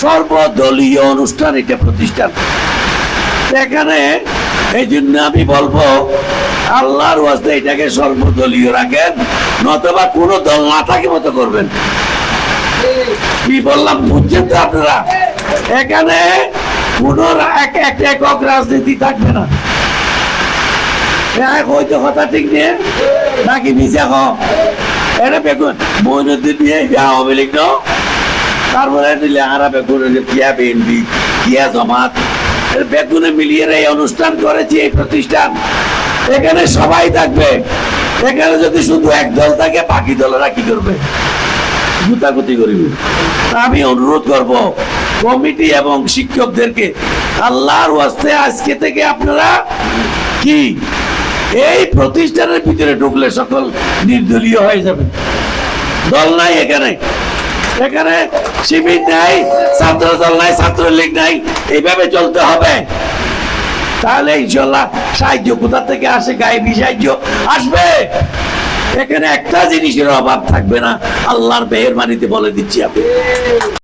সর্বদলীয় অনুষ্ঠান এটা প্রতিষ্ঠান। এখানে এই জন্য আমি বলবো আল্লাহর ওয়াস্তে এটাকে সর্বদলীয় রাখেন, নতবা কোনো দল না থাকে মতো করবেন। কি বললাম বুঝছেন তো আপনারা? এখানে কোন একক রাজনীতি থাকবে না। হয়তো কথা ঠিক নেই নাকি মিশা এটা বেগুন মইনুদ্দিন নিয়ে আওয়ামী লীগ ন, তারপরে দিলে আরা বেগুন কিয়া বিএনপি কিয়া জমাত বেগুনে মিলিয়ে এই অনুষ্ঠান করেছি, এই প্রতিষ্ঠান। এখানে সবাই থাকবে। এখানে যদি শুধু এক দল থাকে বাকি দলেরা কি করবে? গুতাগুতি করবে। আমি অনুরোধ করব কমিটি এবং শিক্ষকদেরকে, আল্লাহর ওয়াস্তে আজকে থেকে আপনারা কি এই প্রতিষ্ঠানের ভিতরে ঢুকলে সকল নির্দলীয় হয়ে যাবে। দল নাই এখানে, এখানে শিবির নাই, ছাত্র দল নাই, ছাত্রলীগ নাই, এইভাবে চলতে হবে। তাহলে ইনশাল্লাহ সাহায্য কোথা থেকে আসে? গায়েবী সাহায্য আসবে। এখানে একটা জিনিসের অভাব থাকবে না, আল্লাহর মেহেরবানিতে বলে দিচ্ছি আমি।